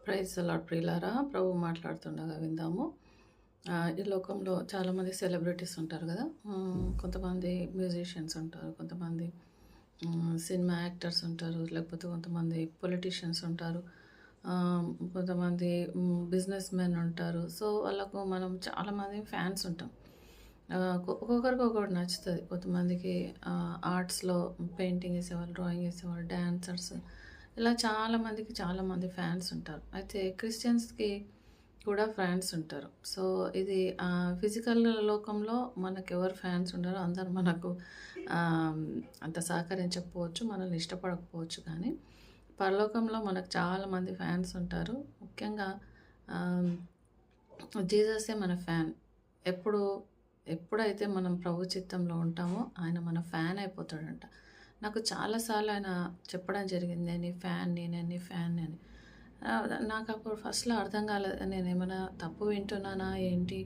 Praise the lord ప్రియులారా, ప్రభు మాట్లాడుతుండగా విందాము. ఈ లోకంలో చాలామంది సెలబ్రిటీస్ ఉంటారు కదా. కొంతమంది మ్యూజిషియన్స్ ఉంటారు, కొంతమంది సినిమా యాక్టర్స్ ఉంటారు, లేకపోతే కొంతమంది పొలిటీషియన్స్ ఉంటారు, కొంతమంది బిజినెస్ మెన్ ఉంటారు. సో వాళ్ళకు మనం చాలామంది ఫ్యాన్స్ ఉంటాం. ఒక్కొక్కరికి ఒక్కొక్కటి నచ్చుతుంది. కొంతమందికి ఆర్ట్స్లో పెయింటింగ్ వేసేవాళ్ళు, డ్రాయింగ్ వేసేవాళ్ళు, డాన్సర్స్, ఇలా చాలామంది ఫ్యాన్స్ ఉంటారు. అయితే క్రిస్టియన్స్కి కూడా ఫ్యాన్స్ ఉంటారు. సో ఇది ఫిజికల్ లోకంలో మనకు ఎవరు ఫ్యాన్స్ ఉండరో, అందరు మనకు అంత సహకరించకపోవచ్చు, మనల్ని ఇష్టపడకపోవచ్చు, కానీ పరలోకంలో మనకు చాలామంది ఫ్యాన్స్ ఉంటారు. ముఖ్యంగా జీససే మన ఫ్యాన్. ఎప్పుడైతే మనం ప్రభు చిత్తంలో ఉంటామో ఆయన మన ఫ్యాన్ అయిపోతాడంట. నాకు చాలాసార్లు ఆయన చెప్పడం జరిగింది, నేను నీ ఫ్యాన్ అని. నాకు అప్పుడు ఫస్ట్‌లో అర్థం కాలేదు. నేనేమైనా తప్పు వింటున్నానా ఏంటి?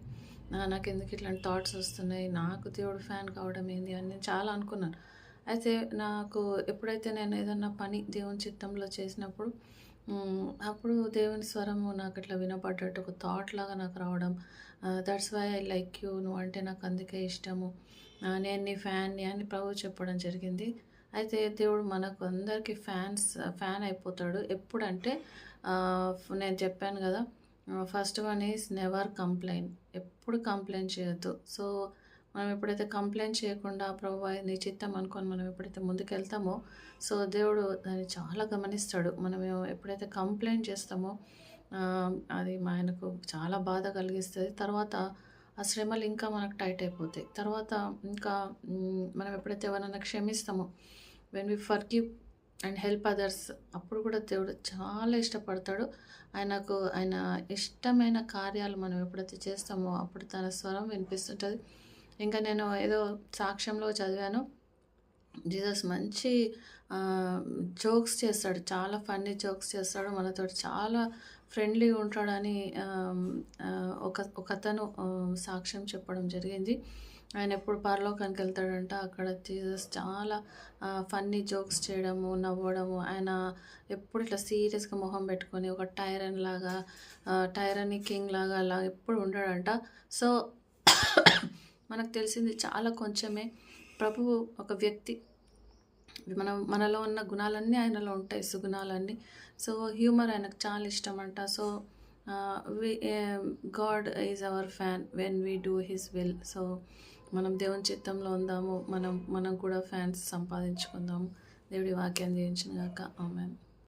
నాకెందుకు ఇట్లాంటి థాట్స్ వస్తున్నాయి? నాకు దేవుడు ఫ్యాన్ కావడం ఏంది అని నేను చాలా అనుకున్నాను. అయితే నాకు ఎప్పుడైతే నేను ఏదన్నా పని దేవుని చిత్తంలో చేసినప్పుడు అప్పుడు దేవుని స్వరము నాకు ఇట్లా వినపడ్డట్టు ఒక థాట్ లాగా నాకు రావడం. That's why I like you, నువ్వంటే నాకు అందుకే ఇష్టము, నేను నీ ఫ్యాన్‌ని అని ప్రభువు చెప్పడం జరిగింది. అయితే దేవుడు మనకు అందరికీ ఫ్యాన్ అయిపోతాడు. ఎప్పుడంటే నేను చెప్పాను కదా, first one is never complain. ఎప్పుడు కంప్లెయింట్ చేయొద్దు. సో మనం ఎప్పుడైతే కంప్లెయింట్ చేయకుండా ప్రభువా నీ చిత్తం అనుకొని మనం ఎప్పుడైతే ముందుకెళ్తామో, సో దేవుడు దాన్ని చాలా గమనిస్తాడు. మనం ఎప్పుడైతే కంప్లెయింట్ చేస్తామో అది ఆయనకు చాలా బాధ కలిగిస్తది. తర్వాత ఆ శ్రమలు ఇంకా మనకు టైట్ అయిపోతాయి. తర్వాత ఇంకా మనం ఎప్పుడైతే ఎవరైనా క్షమిస్తామో, when we forgive and help others, అప్పుడు కూడా దేవుడు చాలా ఇష్టపడతాడు. ఆయన ఇష్టమైన కార్యాలు మనం ఎప్పుడైతే చేస్తామో అప్పుడు తన స్వరం వినిపిస్తుంటుంది. ఇంకా నేను ఏదో సాక్ష్యంలో చదివాను, జీసస్ మంచి జోక్స్ చేస్తాడు, చాలా ఫన్నీ జోక్స్ చేస్తాడు, మనతోటి చాలా ఫ్రెండ్లీగా ఉంటాడని ఒకతను సాక్ష్యం చెప్పడం జరిగింది. ఆయన ఎప్పుడు పరలోకానికి వెళ్తాడంట, అక్కడ జీసస్ చాలా ఫన్నీ జోక్స్ చేయడము, నవ్వడము. ఆయన ఎప్పుడు ఇట్లా సీరియస్గా మొహం పెట్టుకొని ఒక టైరనీ కింగ్ లాగా అలా ఎప్పుడు ఉండడంట. సో మనకు తెలిసింది చాలా కొంచెమే. ప్రభువు ఒక వ్యక్తి, మనలో ఉన్న గుణాలన్నీ ఆయనలో ఉంటాయి, సుగుణాలన్నీ. సో హ్యూమర్ ఆయనకు చాలా ఇష్టం అంట. So God is our fan when we do his will. So మనం దేవుని చిత్తంలో ఉందాము, మనం కూడా ఫ్యాన్స్ సంపాదించుకుందాము. దేవుడి వాక్యం దీవించును గాక. ఆమేన్.